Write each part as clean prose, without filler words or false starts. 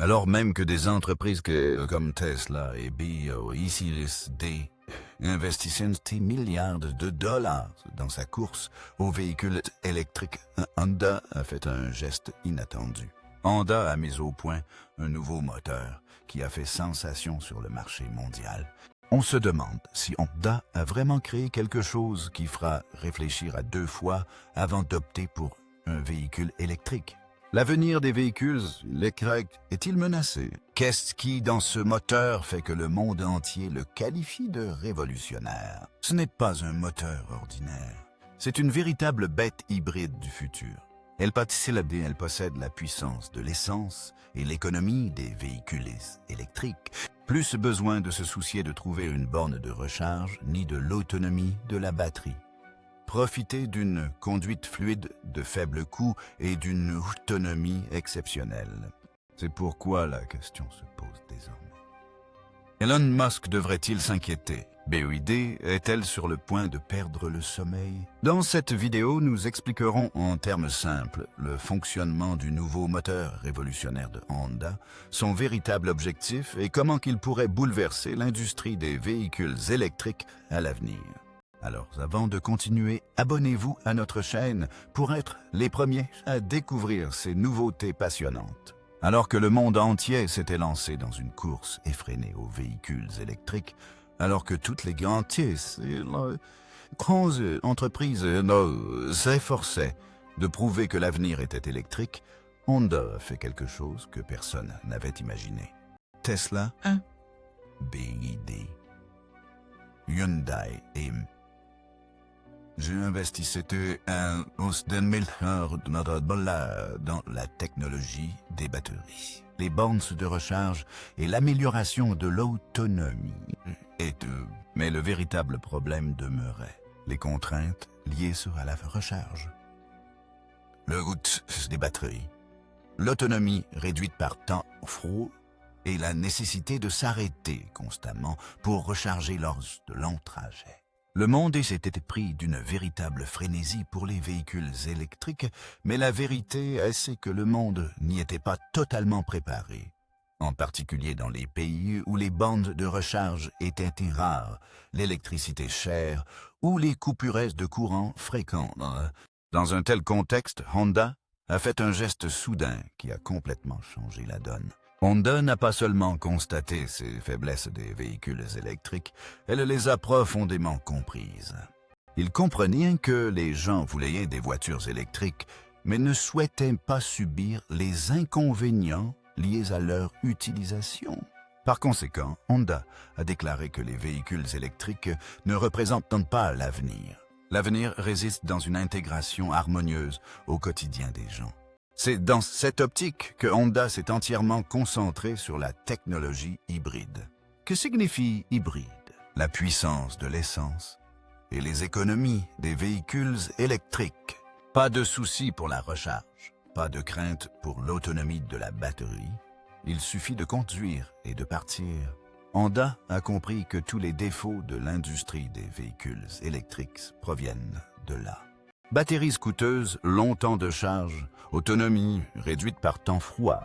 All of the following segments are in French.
Alors même que des entreprises comme Tesla et Series D investissaient des milliards de dollars dans sa course aux véhicules électriques, Honda a fait un geste inattendu. Honda a mis au point un nouveau moteur qui a fait sensation sur le marché mondial. On se demande si Honda a vraiment créé quelque chose qui fera réfléchir à deux fois avant d'opter pour un véhicule électrique. L'avenir des véhicules électriques est-il menacé? Qu'est-ce qui, dans ce moteur, fait que le monde entier le qualifie de révolutionnaire? Ce n'est pas un moteur ordinaire. C'est une véritable bête hybride du futur. Elle possède la puissance de l'essence et l'économie des véhicules électriques. Plus besoin de se soucier de trouver une borne de recharge ni de l'autonomie de la batterie. Profiter d'une conduite fluide de faible coût et d'une autonomie exceptionnelle. C'est pourquoi la question se pose désormais. Elon Musk devrait-il s'inquiéter? BYD est-elle sur le point de perdre le sommeil? Dans cette vidéo, nous expliquerons en termes simples le fonctionnement du nouveau moteur révolutionnaire de Honda, son véritable objectif et comment il pourrait bouleverser l'industrie des véhicules électriques à l'avenir. Alors, avant de continuer, abonnez-vous à notre chaîne pour être les premiers à découvrir ces nouveautés passionnantes. Alors que le monde entier s'était lancé dans une course effrénée aux véhicules électriques, alors que toutes les grandes entreprises s'efforçaient de prouver que l'avenir était électrique, Honda a fait quelque chose que personne n'avait imaginé. Tesla, BYD, Hyundai et j'ai investi un milliard de dollars dans la technologie des batteries, les bornes de recharge et l'amélioration de l'autonomie. Mais le véritable problème demeurait les contraintes liées à la recharge. Le coût des batteries, l'autonomie réduite par temps froid et la nécessité de s'arrêter constamment pour recharger lors de longs trajets. Le monde s'était pris d'une véritable frénésie pour les véhicules électriques, mais la vérité c'est que le monde n'y était pas totalement préparé. En particulier dans les pays où les bornes de recharge étaient rares, l'électricité chère ou les coupures de courant fréquentes. Dans un tel contexte, Honda a fait un geste soudain qui a complètement changé la donne. Honda n'a pas seulement constaté ces faiblesses des véhicules électriques, elle les a profondément comprises. Il comprenait que les gens voulaient des voitures électriques, mais ne souhaitaient pas subir les inconvénients liés à leur utilisation. Par conséquent, Honda a déclaré que les véhicules électriques ne représentent pas l'avenir. L'avenir réside dans une intégration harmonieuse au quotidien des gens. C'est dans cette optique que Honda s'est entièrement concentré sur la technologie hybride. Que signifie hybride? La puissance de l'essence et les économies des véhicules électriques. Pas de souci pour la recharge, pas de crainte pour l'autonomie de la batterie. Il suffit de conduire et de partir. Honda a compris que tous les défauts de l'industrie des véhicules électriques proviennent de là. Batteries coûteuses, long temps de charge, autonomie réduite par temps froid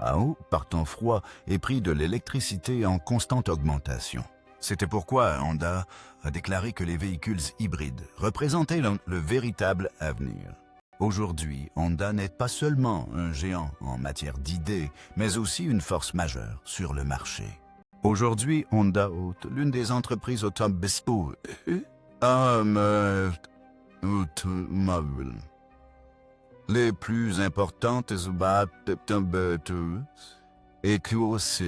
et prix de l'électricité en constante augmentation. C'était pourquoi Honda a déclaré que les véhicules hybrides représentaient le véritable avenir. Aujourd'hui, Honda n'est pas seulement un géant en matière d'idées, mais aussi une force majeure sur le marché. Aujourd'hui, Honda est l'une des entreprises automobiles les plus importantes et que aussi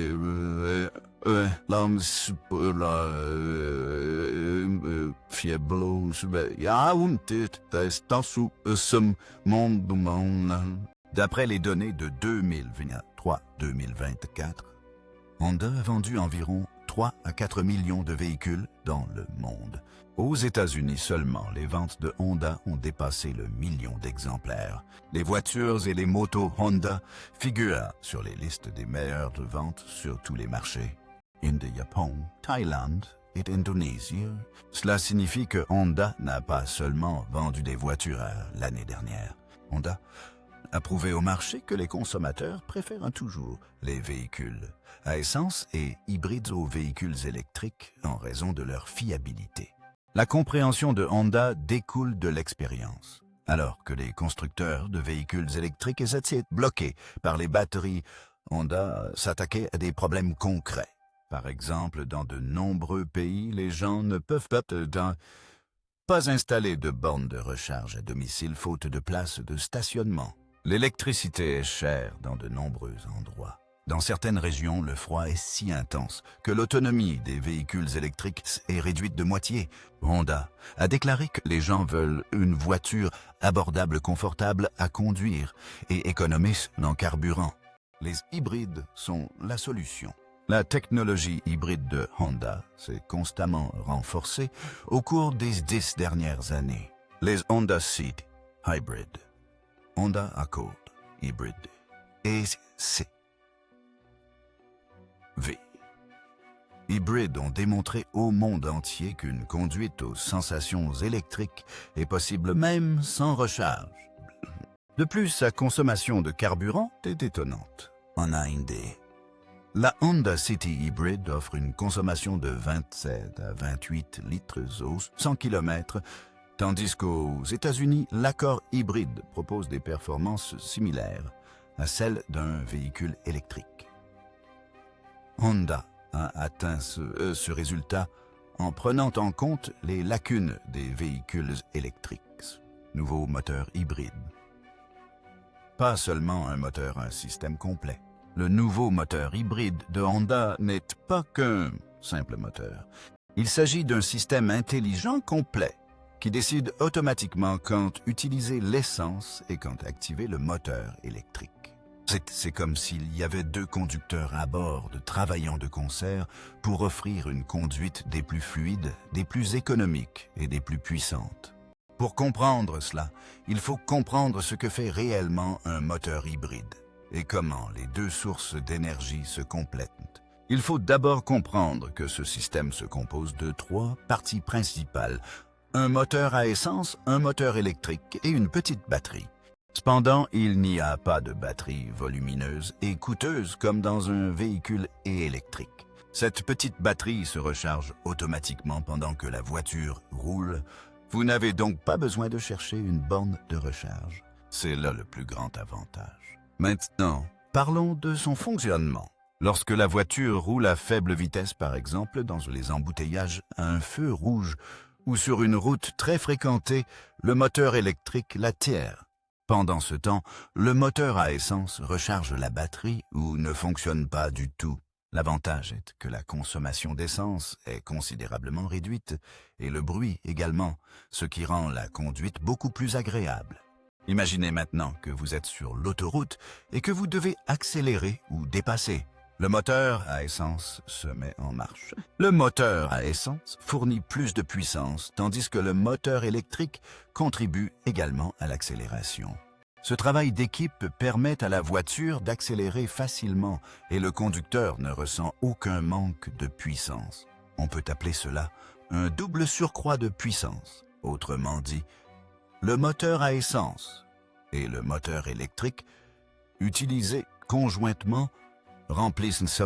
D'après les données de 2023-2024, Honda a vendu environ 3 à 4 millions de véhicules dans le monde. Aux États-Unis seulement, les ventes de Honda ont dépassé le million d'exemplaires. Les voitures et les motos Honda figurent sur les listes des meilleures ventes sur tous les marchés. Inde, Japon, Thaïlande et Indonésie. Cela signifie que Honda n'a pas seulement vendu des voitures l'année dernière. Honda a prouvé au marché que les consommateurs préfèrent toujours les véhicules à essence et hybrides aux véhicules électriques en raison de leur fiabilité. La compréhension de Honda découle de l'expérience. Alors que les constructeurs de véhicules électriques étaient bloqués par les batteries, Honda s'attaquait à des problèmes concrets. Par exemple, dans de nombreux pays, les gens ne peuvent pas installer de bornes de recharge à domicile faute de place de stationnement. L'électricité est chère dans de nombreux endroits. Dans certaines régions, le froid est si intense que l'autonomie des véhicules électriques est réduite de moitié. Honda a déclaré que les gens veulent une voiture abordable, confortable à conduire et économique en carburant. Les hybrides sont la solution. La technologie hybride de Honda s'est constamment renforcée au cours des 10 dernières années. Les Honda City Hybrid, Honda Accord Hybrid et V hybrides ont démontré au monde entier qu'une conduite aux sensations électriques est possible même sans recharge. De plus, sa consommation de carburant est étonnante. En Inde, la Honda City Hybrid offre une consommation de 27 à 28 litres au 100 km, tandis qu'aux États-Unis, l'Accord hybride propose des performances similaires à celles d'un véhicule électrique. Honda a atteint ce résultat en prenant en compte les lacunes des véhicules électriques. Nouveau moteur hybride. Pas seulement un moteur, un système complet. Le nouveau moteur hybride de Honda n'est pas qu'un simple moteur. Il s'agit d'un système intelligent complet qui décide automatiquement quand utiliser l'essence et quand activer le moteur électrique. C'est comme s'il y avait deux conducteurs à bord travaillant de concert pour offrir une conduite des plus fluides, des plus économiques et des plus puissantes. Pour comprendre cela, il faut comprendre ce que fait réellement un moteur hybride et comment les deux sources d'énergie se complètent. Il faut d'abord comprendre que ce système se compose de 3 parties principales: un moteur à essence, un moteur électrique et une petite batterie. Cependant, il n'y a pas de batterie volumineuse et coûteuse comme dans un véhicule électrique. Cette petite batterie se recharge automatiquement pendant que la voiture roule. Vous n'avez donc pas besoin de chercher une borne de recharge. C'est là le plus grand avantage. Maintenant, parlons de son fonctionnement. Lorsque la voiture roule à faible vitesse, par exemple, dans les embouteillages à un feu rouge ou sur une route très fréquentée, le moteur électrique la tire. Pendant ce temps, le moteur à essence recharge la batterie ou ne fonctionne pas du tout. L'avantage est que la consommation d'essence est considérablement réduite et le bruit également, ce qui rend la conduite beaucoup plus agréable. Imaginez maintenant que vous êtes sur l'autoroute et que vous devez accélérer ou dépasser. Le moteur à essence se met en marche. Le moteur à essence fournit plus de puissance, tandis que le moteur électrique contribue également à l'accélération. Ce travail d'équipe permet à la voiture d'accélérer facilement et le conducteur ne ressent aucun manque de puissance. On peut appeler cela un double surcroît de puissance. Autrement dit, le moteur à essence et le moteur électrique, utilisés conjointement, remplissent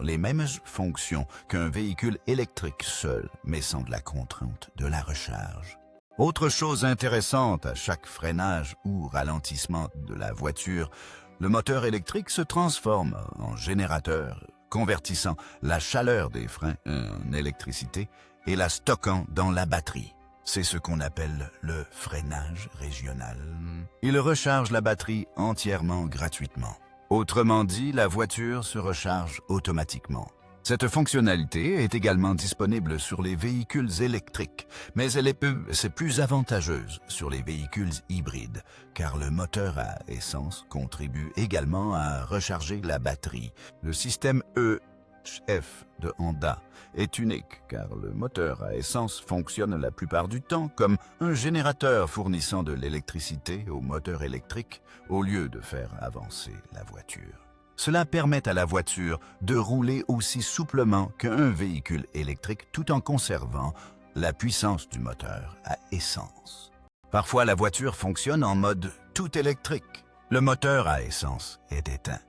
les mêmes fonctions qu'un véhicule électrique seul, mais sans de la contrainte de la recharge. Autre chose intéressante, à chaque freinage ou ralentissement de la voiture, le moteur électrique se transforme en générateur, convertissant la chaleur des freins en électricité et la stockant dans la batterie. C'est ce qu'on appelle le freinage régional. Il recharge la batterie entièrement gratuitement. Autrement dit, la voiture se recharge automatiquement. Cette fonctionnalité est également disponible sur les véhicules électriques, mais c'est plus avantageuse sur les véhicules hybrides, car le moteur à essence contribue également à recharger la batterie. Le système EHF de Honda est unique, car le moteur à essence fonctionne la plupart du temps comme un générateur fournissant de l'électricité au moteur électrique au lieu de faire avancer la voiture. Cela permet à la voiture de rouler aussi souplement qu'un véhicule électrique tout en conservant la puissance du moteur à essence. Parfois, la voiture fonctionne en mode tout électrique. Le moteur à essence est éteint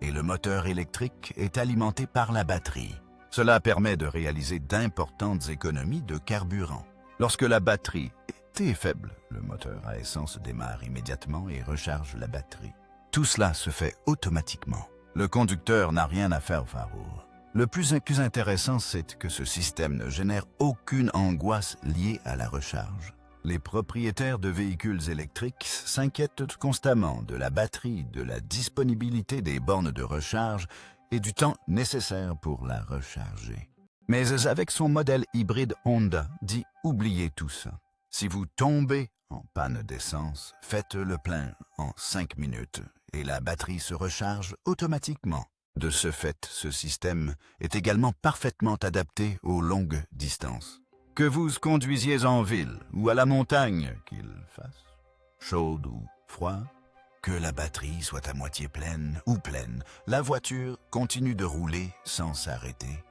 et le moteur électrique est alimenté par la batterie. Cela permet de réaliser d'importantes économies de carburant. Lorsque la batterie est faible, le moteur à essence démarre immédiatement et recharge la batterie. Tout cela se fait automatiquement. Le conducteur n'a rien à faire, Farour. Le plus intéressant, c'est que ce système ne génère aucune angoisse liée à la recharge. Les propriétaires de véhicules électriques s'inquiètent constamment de la batterie, de la disponibilité des bornes de recharge et du temps nécessaire pour la recharger. Mais avec son modèle hybride Honda, dit oubliez tout ça. Si vous tombez en panne d'essence, faites le plein en 5 minutes et la batterie se recharge automatiquement. De ce fait, ce système est également parfaitement adapté aux longues distances. Que vous conduisiez en ville ou à la montagne, qu'il fasse chaude ou froid, que la batterie soit à moitié pleine ou pleine, la voiture continue de rouler sans s'arrêter.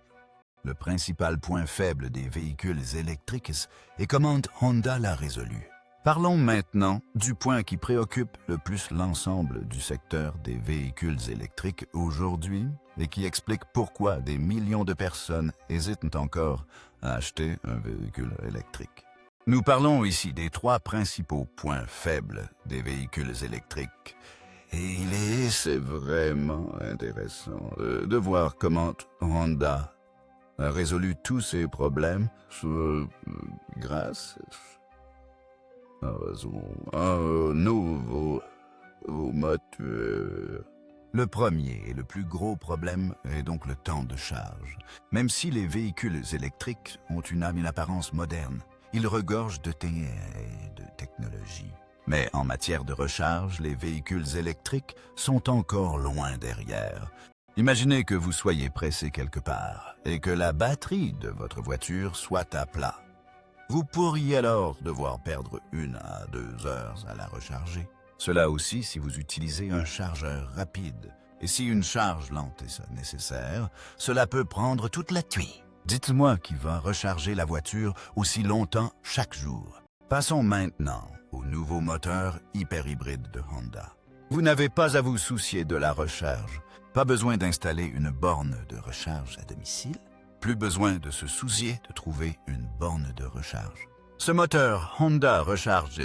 Le principal point faible des véhicules électriques est comment Honda l'a résolu. Parlons maintenant du point qui préoccupe le plus l'ensemble du secteur des véhicules électriques aujourd'hui et qui explique pourquoi des millions de personnes hésitent encore à acheter un véhicule électrique. Nous parlons ici des 3 principaux points faibles des véhicules électriques. Et c'est vraiment intéressant de voir comment Honda a résolu tous ces problèmes grâce à un nouveau moteur. Le premier et le plus gros problème est donc le temps de charge. Même si les véhicules électriques ont une apparence moderne, ils regorgent de technologie. Mais en matière de recharge, les véhicules électriques sont encore loin derrière. Imaginez que vous soyez pressé quelque part et que la batterie de votre voiture soit à plat. Vous pourriez alors devoir perdre 1 à 2 heures à la recharger. Cela aussi si vous utilisez un chargeur rapide. Et si une charge lente est nécessaire, cela peut prendre toute la nuit. Dites-moi qui va recharger la voiture aussi longtemps chaque jour. Passons maintenant au nouveau moteur hyper-hybride de Honda. Vous n'avez pas à vous soucier de la recharge. Pas besoin d'installer une borne de recharge à domicile. Plus besoin de se soucier de trouver une borne de recharge. Ce moteur Honda recharge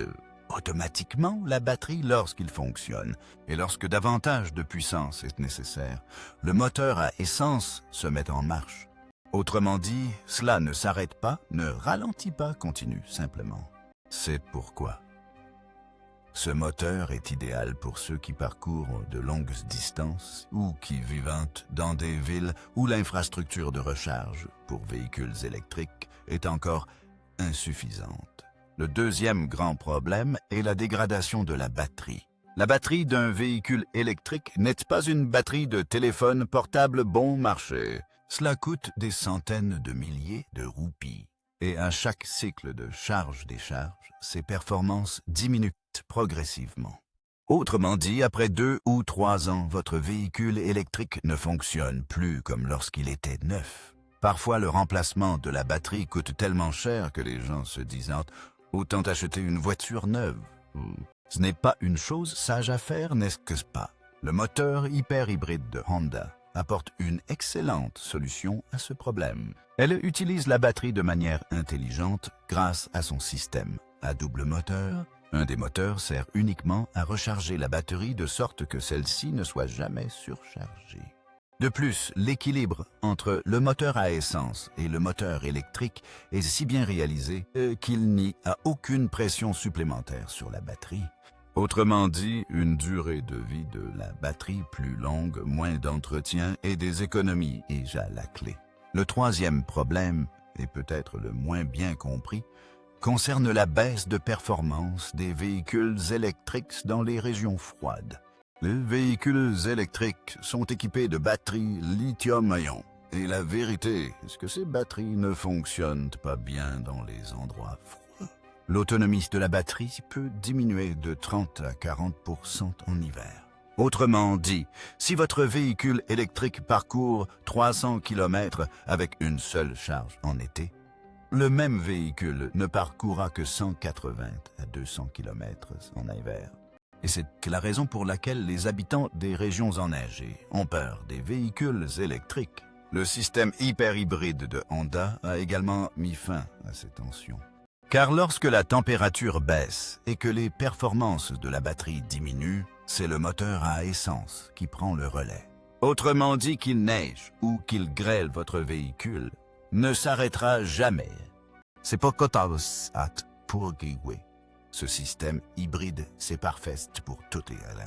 automatiquement la batterie lorsqu'il fonctionne et lorsque davantage de puissance est nécessaire, le moteur à essence se met en marche. Autrement dit, cela ne s'arrête pas, ne ralentit pas, continue simplement. C'est pourquoi ce moteur est idéal pour ceux qui parcourent de longues distances ou qui vivent dans des villes où l'infrastructure de recharge pour véhicules électriques est encore insuffisante. Le deuxième grand problème est la dégradation de la batterie. La batterie d'un véhicule électrique n'est pas une batterie de téléphone portable bon marché. Cela coûte des centaines de milliers de roupies. Et à chaque cycle de charge-décharge, ses performances diminuent progressivement. Autrement dit, après 2 ou 3 ans, votre véhicule électrique ne fonctionne plus comme lorsqu'il était neuf. Parfois, le remplacement de la batterie coûte tellement cher que les gens se disent « Autant acheter une voiture neuve ». Ce n'est pas une chose sage à faire, n'est-ce pas? Le moteur hyper-hybride de Honda apporte une excellente solution à ce problème. Elle utilise la batterie de manière intelligente grâce à son système à double moteur. Un des moteurs sert uniquement à recharger la batterie de sorte que celle-ci ne soit jamais surchargée. De plus, l'équilibre entre le moteur à essence et le moteur électrique est si bien réalisé qu'il n'y a aucune pression supplémentaire sur la batterie. Autrement dit, une durée de vie de la batterie plus longue, moins d'entretien et des économies est à la clé. Le troisième problème, et peut-être le moins bien compris, concerne la baisse de performance des véhicules électriques dans les régions froides. Les véhicules électriques sont équipés de batteries lithium-ion. Et la vérité, c'est que ces batteries ne fonctionnent pas bien dans les endroits froids. L'autonomie de la batterie peut diminuer de 30 à 40% en hiver. Autrement dit, si votre véhicule électrique parcourt 300 km avec une seule charge en été, le même véhicule ne parcourra que 180 à 200 km en hiver. Et c'est la raison pour laquelle les habitants des régions enneigées ont peur des véhicules électriques. Le système hyper-hybride de Honda a également mis fin à ces tensions. Car lorsque la température baisse et que les performances de la batterie diminuent, c'est le moteur à essence qui prend le relais. Autrement dit, qu'il neige ou qu'il grêle votre véhicule, ne s'arrêtera jamais. C'est pas Kotalos at pour Gateway. Ce système hybride, c'est parfait pour tout et à la.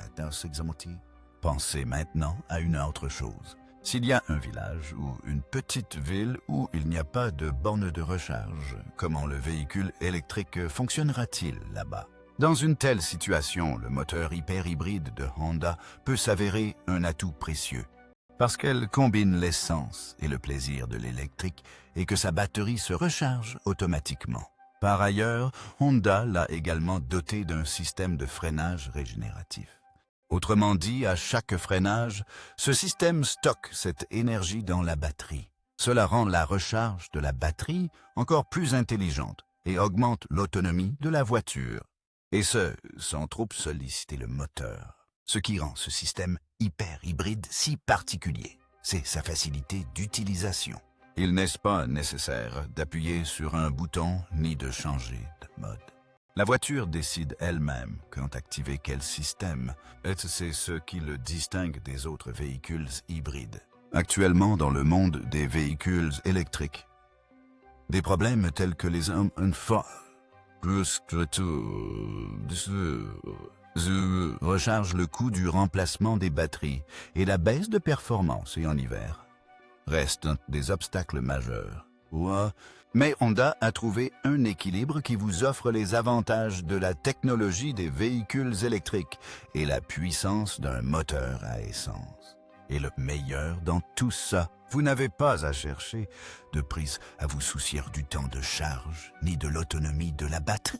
Pensez maintenant à une autre chose. S'il y a un village ou une petite ville où il n'y a pas de borne de recharge, comment le véhicule électrique fonctionnera-t-il là-bas? Dans une telle situation, le moteur hyper-hybride de Honda peut s'avérer un atout précieux, parce qu'elle combine l'essence et le plaisir de l'électrique et que sa batterie se recharge automatiquement. Par ailleurs, Honda l'a également doté d'un système de freinage régénératif. Autrement dit, à chaque freinage, ce système stocke cette énergie dans la batterie. Cela rend la recharge de la batterie encore plus intelligente et augmente l'autonomie de la voiture. Et ce, sans trop solliciter le moteur. Ce qui rend ce système hyper-hybride si particulier, c'est sa facilité d'utilisation. Il n'est pas nécessaire d'appuyer sur un bouton ni de changer de mode. La voiture décide elle-même quand activer quel système, et c'est ce qui le distingue des autres véhicules hybrides. Actuellement, dans le monde des véhicules électriques, des problèmes tels que les recharge le coût du remplacement des batteries et la baisse de performance et en hiver restent des obstacles majeurs. Mais Honda a trouvé un équilibre qui vous offre les avantages de la technologie des véhicules électriques et la puissance d'un moteur à essence. Et le meilleur dans tout ça, vous n'avez pas à chercher de prise à vous soucier du temps de charge ni de l'autonomie de la batterie.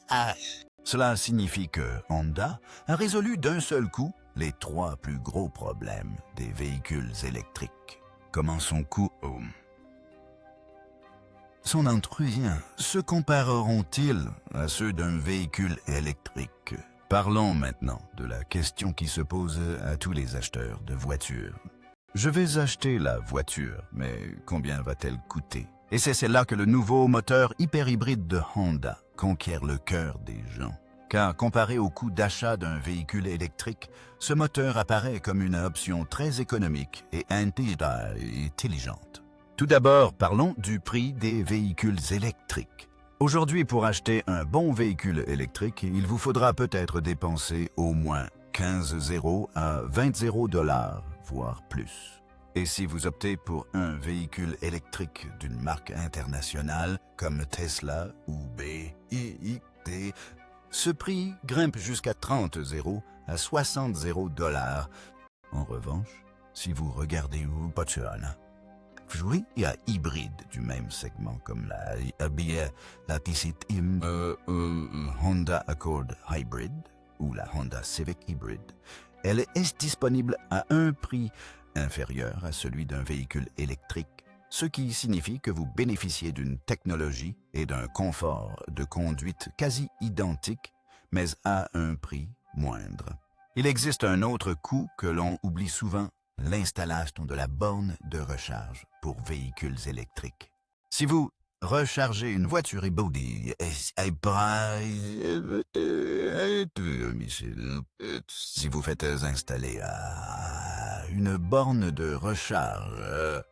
Cela signifie que Honda a résolu d'un seul coup les 3 plus gros problèmes des véhicules électriques. Comment son coût son entretien se compareront-ils à ceux d'un véhicule électrique? Parlons maintenant de la question qui se pose à tous les acheteurs de voitures. Je vais acheter la voiture, mais combien va-t-elle coûter? Et c'est là que le nouveau moteur hyper-hybride de Honda conquiert le cœur des gens. Car comparé au coût d'achat d'un véhicule électrique, ce moteur apparaît comme une option très économique et intelligente. Tout d'abord, parlons du prix des véhicules électriques. Aujourd'hui, pour acheter un bon véhicule électrique, il vous faudra peut-être dépenser au moins 15 à 20 $, voire plus. Et si vous optez pour un véhicule électrique d'une marque internationale comme Tesla ou BYD, ce prix grimpe jusqu'à 30 à 60 $. En revanche, si vous regardez il y a hybride du même segment comme la Honda Accord Hybrid ou la Honda Civic Hybrid. Elle est disponible à un prix inférieur à celui d'un véhicule électrique, ce qui signifie que vous bénéficiez d'une technologie et d'un confort de conduite quasi identiques, mais à un prix moindre. Il existe un autre coût que l'on oublie souvent, l'installation de la borne de recharge pour véhicules électriques. Si vous rechargez une voiture hybride, si vous faites installer une borne de recharge,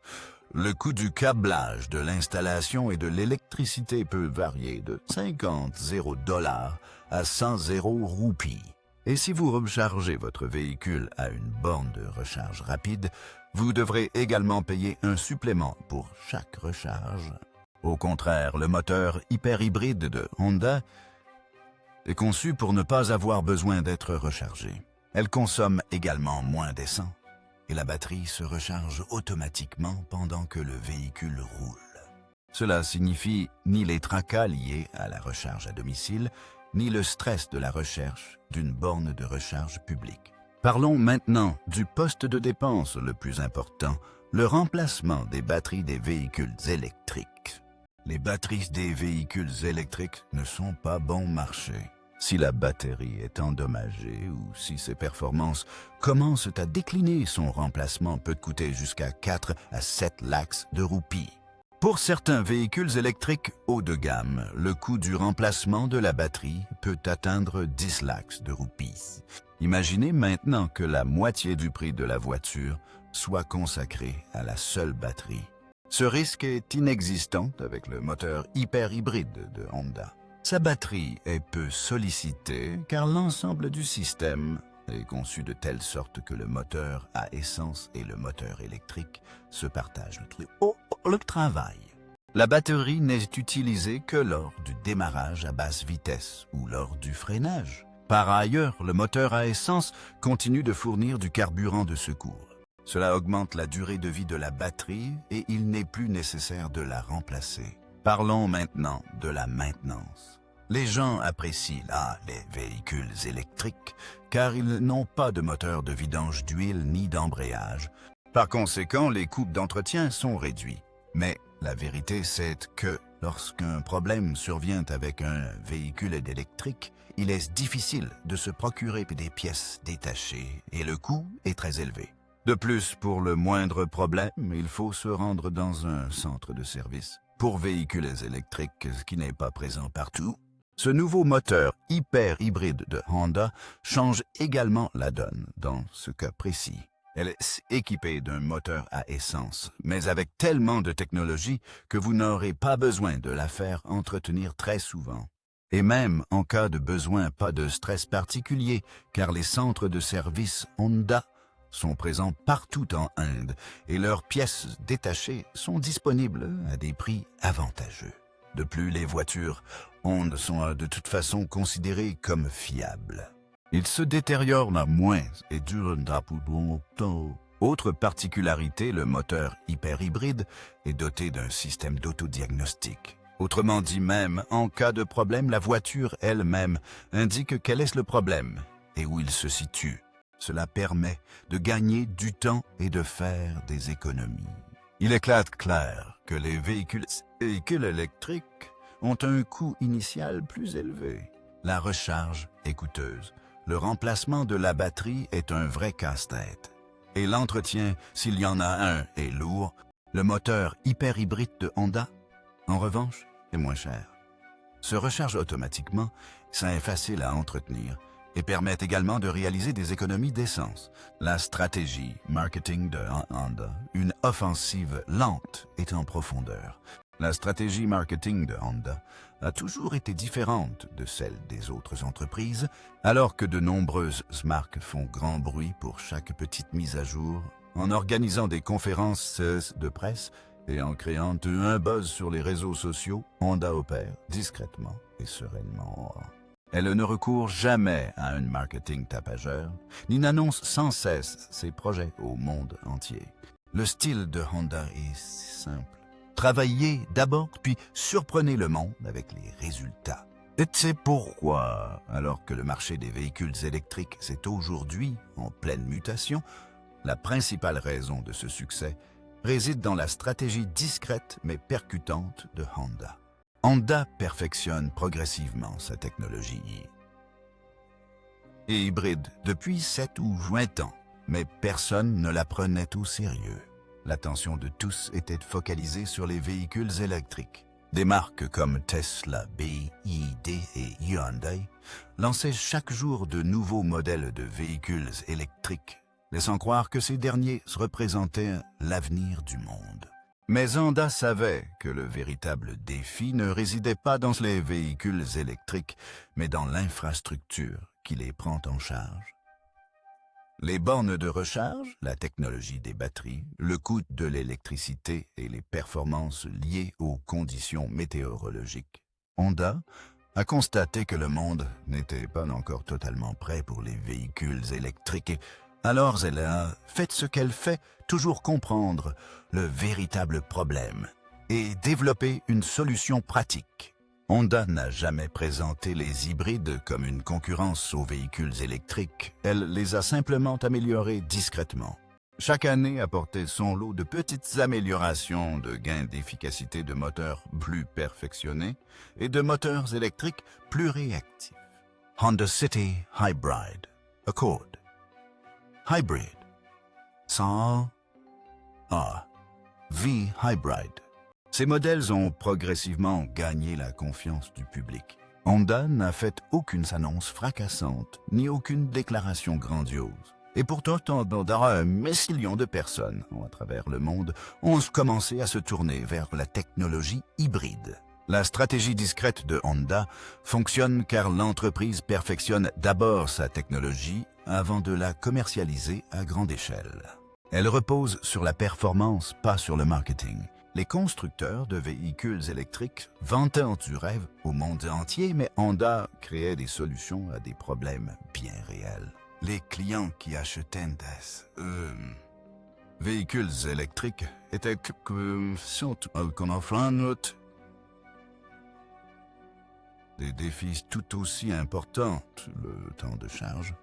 le coût du câblage, de l'installation et de l'électricité peut varier de 50 $ à 100 roupies. Et si vous rechargez votre véhicule à une borne de recharge rapide, vous devrez également payer un supplément pour chaque recharge. Au contraire, le moteur hyper-hybride de Honda est conçu pour ne pas avoir besoin d'être rechargé. Elle consomme également moins d'essence et la batterie se recharge automatiquement pendant que le véhicule roule. Cela signifie ni les tracas liés à la recharge à domicile, ni le stress de la recherche d'une borne de recharge publique. Parlons maintenant du poste de dépense le plus important, le remplacement des batteries des véhicules électriques. Les batteries des véhicules électriques ne sont pas bon marché. Si la batterie est endommagée ou si ses performances commencent à décliner, son remplacement peut coûter jusqu'à 4 à 7 lakhs de roupies. Pour certains véhicules électriques haut de gamme, le coût du remplacement de la batterie peut atteindre 10 lakhs de roupies. Imaginez maintenant que la moitié du prix de la voiture soit consacrée à la seule batterie. Ce risque est inexistant avec le moteur hyper-hybride de Honda. Sa batterie est peu sollicitée car l'ensemble du système est conçu de telle sorte que le moteur à essence et le moteur électrique se partagent le travail. La batterie n'est utilisée que lors du démarrage à basse vitesse ou lors du freinage. Par ailleurs, le moteur à essence continue de fournir du carburant de secours. Cela augmente la durée de vie de la batterie et il n'est plus nécessaire de la remplacer. Parlons maintenant de la maintenance. Les gens apprécient les véhicules électriques car ils n'ont pas de moteur de vidange d'huile ni d'embrayage. Par conséquent, les coûts d'entretien sont réduits. Mais la vérité, c'est que lorsqu'un problème survient avec un véhicule électrique, il est difficile de se procurer des pièces détachées et le coût est très élevé. De plus, pour le moindre problème, il faut se rendre dans un centre de service pour véhicules électriques, ce qui n'est pas présent partout. Ce nouveau moteur hyper-hybride de Honda change également la donne dans ce cas précis. Elle est équipée d'un moteur à essence, mais avec tellement de technologie que vous n'aurez pas besoin de la faire entretenir très souvent. Et même en cas de besoin, pas de stress particulier, car les centres de service Honda sont présents partout en Inde et leurs pièces détachées sont disponibles à des prix avantageux. De plus, les voitures Honda sont de toute façon considérées comme fiables. Ils se détériorent moins et durent plus longtemps. Autre particularité, le moteur hyper-hybride est doté d'un système d'autodiagnostic. Autrement dit, même en cas de problème, la voiture elle-même indique quel est le problème et où il se situe. Cela permet de gagner du temps et de faire des économies. Il éclate clair que les véhicules électriques ont un coût initial plus élevé. La recharge est coûteuse. Le remplacement de la batterie est un vrai casse-tête. Et l'entretien, s'il y en a un, est lourd. Le moteur hyper-hybride de Honda, en revanche, est moins cher. Se recharge automatiquement, ça est facile à entretenir et permet également de réaliser des économies d'essence. La stratégie marketing de Honda, une offensive lente et en profondeur. La stratégie marketing de Honda a toujours été différente de celle des autres entreprises, alors que de nombreuses marques font grand bruit pour chaque petite mise à jour, en organisant des conférences de presse et en créant un buzz sur les réseaux sociaux. Honda opère discrètement et sereinement. Elle ne recourt jamais à un marketing tapageur, ni n'annonce sans cesse ses projets au monde entier. Le style de Honda est simple. Travaillez d'abord, puis surprenez le monde avec les résultats. Et c'est pourquoi, alors que le marché des véhicules électriques est aujourd'hui en pleine mutation, la principale raison de ce succès réside dans la stratégie discrète mais percutante de Honda. Honda perfectionne progressivement sa technologie et hybride depuis 7 ou 20 ans, mais personne ne la prenait au sérieux. L'attention de tous était focalisée sur les véhicules électriques. Des marques comme Tesla, BYD et Hyundai lançaient chaque jour de nouveaux modèles de véhicules électriques, laissant croire que ces derniers représentaient l'avenir du monde. Mais Honda savait que le véritable défi ne résidait pas dans les véhicules électriques, mais dans l'infrastructure qui les prend en charge. Les bornes de recharge, la technologie des batteries, le coût de l'électricité et les performances liées aux conditions météorologiques. Honda a constaté que le monde n'était pas encore totalement prêt pour les véhicules électriques. Alors elle a fait ce qu'elle fait, toujours comprendre le véritable problème et développer une solution pratique. Honda n'a jamais présenté les hybrides comme une concurrence aux véhicules électriques. Elle les a simplement améliorés discrètement. Chaque année apportait son lot de petites améliorations de gains d'efficacité de moteurs plus perfectionnés et de moteurs électriques plus réactifs. Honda City Hybrid, Accord. Hybrid, sans A, V Hybrid. Ces modèles ont progressivement gagné la confiance du public. Honda n'a fait aucune annonce fracassante, ni aucune déclaration grandiose. Et pourtant, dans un million de personnes à travers le monde ont commencé à se tourner vers la technologie hybride. La stratégie discrète de Honda fonctionne car l'entreprise perfectionne d'abord sa technologie avant de la commercialiser à grande échelle. Elle repose sur la performance, pas sur le marketing. Les constructeurs de véhicules électriques vantaient du rêve au monde entier, mais Honda créait des solutions à des problèmes bien réels. Les clients qui achetaient des véhicules électriques étaient qu'on offrait des défis tout aussi importants, le temps de charge,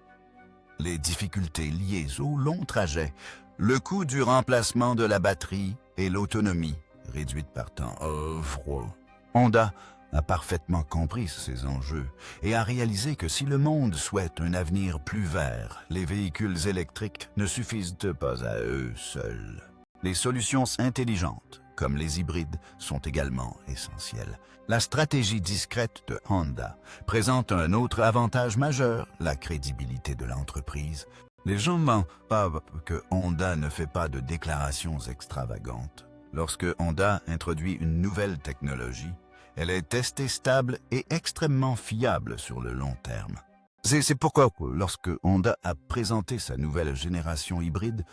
les difficultés liées au long trajet, le coût du remplacement de la batterie et l'autonomie réduite par temps froid. Honda a parfaitement compris ces enjeux et a réalisé que si le monde souhaite un avenir plus vert, les véhicules électriques ne suffisent pas à eux seuls. Les solutions intelligentes, comme les hybrides, sont également essentielles. La stratégie discrète de Honda présente un autre avantage majeur, la crédibilité de l'entreprise. Les gens savent que Honda ne fait pas de déclarations extravagantes. Lorsque Honda introduit une nouvelle technologie, elle est testée stable et extrêmement fiable sur le long terme. C'est pourquoi, lorsque Honda a présenté sa nouvelle génération hybride,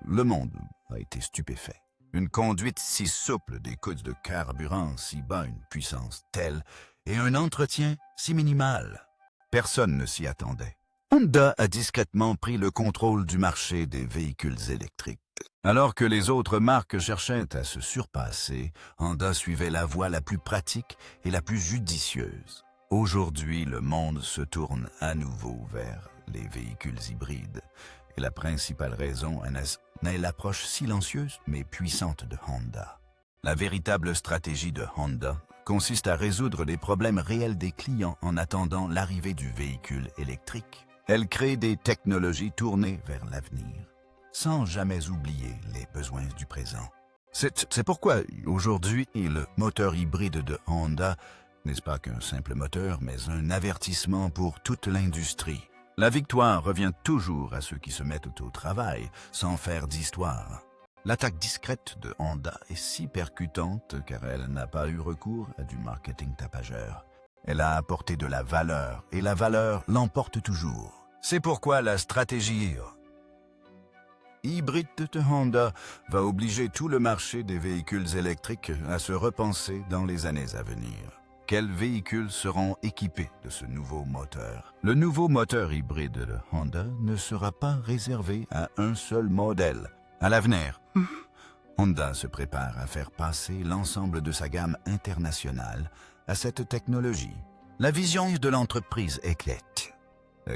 le monde a été stupéfait. Une conduite si souple, des coûts de carburant si bas, une puissance telle et un entretien si minimal. Personne ne s'y attendait. Honda a discrètement pris le contrôle du marché des véhicules électriques. Alors que les autres marques cherchaient à se surpasser, Honda suivait la voie la plus pratique et la plus judicieuse. Aujourd'hui, le monde se tourne à nouveau vers les véhicules hybrides. Et la principale raison est l'approche silencieuse mais puissante de Honda. La véritable stratégie de Honda consiste à résoudre les problèmes réels des clients en attendant l'arrivée du véhicule électrique. Elle crée des technologies tournées vers l'avenir, sans jamais oublier les besoins du présent. C'est pourquoi, aujourd'hui, le moteur hybride de Honda n'est pas qu'un simple moteur, mais un avertissement pour toute l'industrie. La victoire revient toujours à ceux qui se mettent au travail, sans faire d'histoire. L'attaque discrète de Honda est si percutante car elle n'a pas eu recours à du marketing tapageur. Elle a apporté de la valeur, et la valeur l'emporte toujours. C'est pourquoi la stratégie hybride de Honda va obliger tout le marché des véhicules électriques à se repenser dans les années à venir. Quels véhicules seront équipés de ce nouveau moteur? Le nouveau moteur hybride de Honda ne sera pas réservé à un seul modèle. À l'avenir, Honda se prépare à faire passer l'ensemble de sa gamme internationale à cette technologie. La vision de l'entreprise est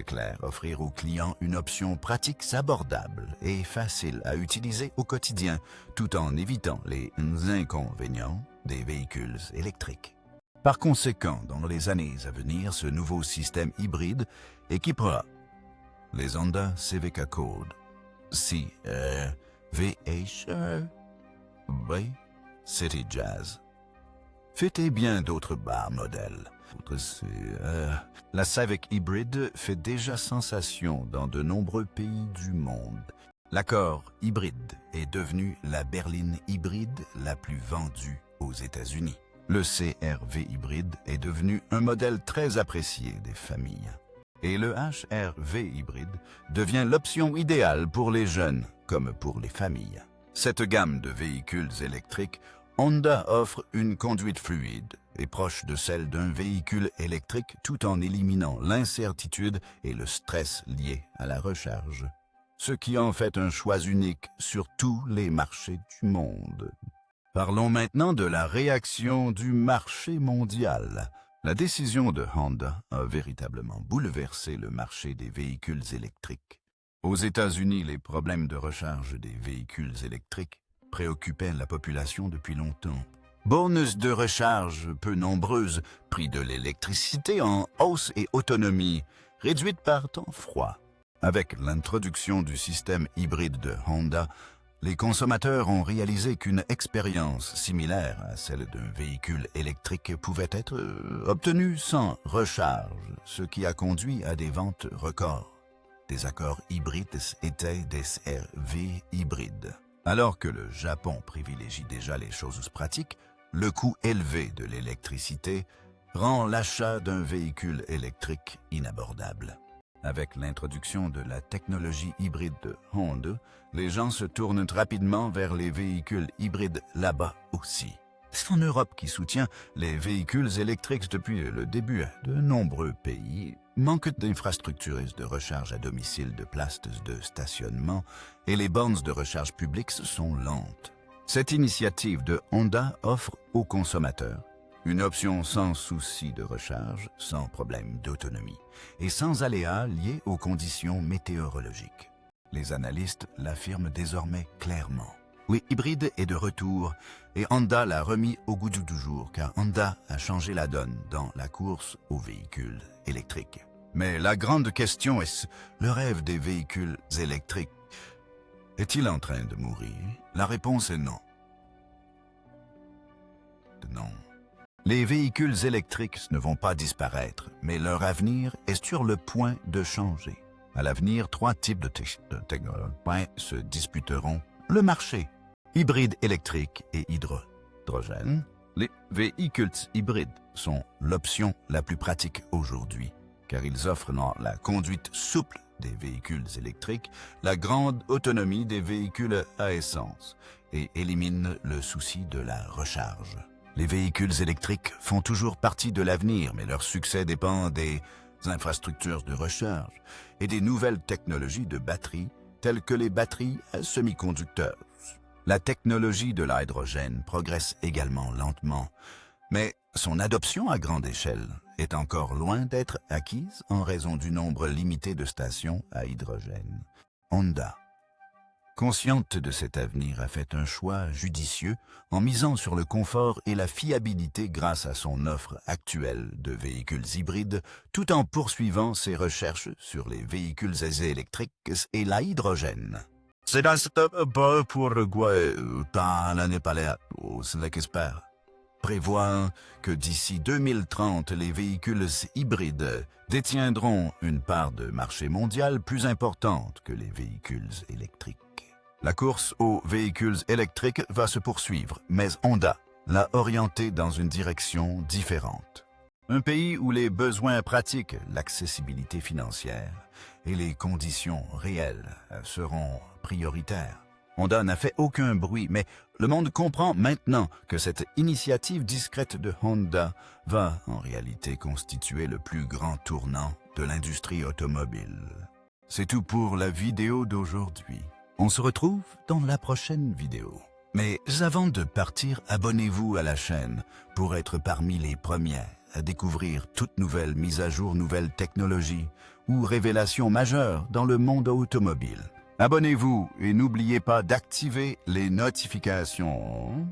claire, offrir aux clients une option pratique, abordable et facile à utiliser au quotidien, tout en évitant les inconvénients des véhicules électriques. Par conséquent, dans les années à venir, ce nouveau système hybride équipera les Honda Civic Accord, VH, City Jazz, Fit et bien d'autres bas modèles. La Civic Hybrid fait déjà sensation dans de nombreux pays du monde. L'accord hybride est devenu la berline hybride la plus vendue aux États-Unis. Le CR-V hybride est devenu un modèle très apprécié des familles. Et le HR-V hybride devient l'option idéale pour les jeunes comme pour les familles. Cette gamme de véhicules électriques, Honda offre une conduite fluide et proche de celle d'un véhicule électrique tout en éliminant l'incertitude et le stress liés à la recharge. Ce qui en fait un choix unique sur tous les marchés du monde. Parlons maintenant de la réaction du marché mondial. La décision de Honda a véritablement bouleversé le marché des véhicules électriques. Aux États-Unis, les problèmes de recharge des véhicules électriques préoccupaient la population depuis longtemps. Bonus de recharge peu nombreuses, prix de l'électricité en hausse et autonomie réduite par temps froid. Avec l'introduction du système hybride de Honda, les consommateurs ont réalisé qu'une expérience similaire à celle d'un véhicule électrique pouvait être obtenue sans recharge, ce qui a conduit à des ventes records. Des accords hybrides étaient des RV hybrides. Alors que le Japon privilégie déjà les choses pratiques, le coût élevé de l'électricité rend l'achat d'un véhicule électrique inabordable. Avec l'introduction de la technologie hybride de Honda, les gens se tournent rapidement vers les véhicules hybrides là-bas aussi. C'est en Europe qui soutient les véhicules électriques depuis le début. De nombreux pays manquent d'infrastructures de recharge à domicile, de places de stationnement et les bornes de recharge publiques sont lentes. Cette initiative de Honda offre aux consommateurs une option sans souci de recharge, sans problème d'autonomie et sans aléas liés aux conditions météorologiques. Les analystes l'affirment désormais clairement. Oui, hybride est de retour et Honda l'a remis au goût du jour car Honda a changé la donne dans la course aux véhicules électriques. Mais la grande question est, le rêve des véhicules électriques est-il en train de mourir? La réponse est non. Non. Les véhicules électriques ne vont pas disparaître, mais leur avenir est sur le point de changer. À l'avenir, 3 types de technologies se disputeront le marché. Hybride électrique et hydrogène. Les véhicules hybrides sont l'option la plus pratique aujourd'hui, car ils offrent la conduite souple des véhicules électriques, la grande autonomie des véhicules à essence et éliminent le souci de la recharge. Les véhicules électriques font toujours partie de l'avenir, mais leur succès dépend des infrastructures de recharge et des nouvelles technologies de batterie, telles que les batteries à semi-conducteurs. La technologie de l'hydrogène progresse également lentement, mais son adoption à grande échelle est encore loin d'être acquise en raison du nombre limité de stations à hydrogène. Honda, consciente de cet avenir, a fait un choix judicieux en misant sur le confort et la fiabilité grâce à son offre actuelle de véhicules hybrides, tout en poursuivant ses recherches sur les véhicules électriques et l'hydrogène. C'est un pas pour l'année palais, c'est l'expert. Prévoit que d'ici 2030, les véhicules hybrides détiendront une part de marché mondial plus importante que les véhicules électriques. La course aux véhicules électriques va se poursuivre, mais Honda l'a orientée dans une direction différente. Un pays où les besoins pratiques, l'accessibilité financière et les conditions réelles seront prioritaires. Honda n'a fait aucun bruit, mais le monde comprend maintenant que cette initiative discrète de Honda va en réalité constituer le plus grand tournant de l'industrie automobile. C'est tout pour la vidéo d'aujourd'hui. On se retrouve dans la prochaine vidéo. Mais avant de partir, abonnez-vous à la chaîne pour être parmi les premiers à découvrir toute nouvelle mise à jour, nouvelles technologies ou révélations majeures dans le monde automobile. Abonnez-vous et n'oubliez pas d'activer les notifications.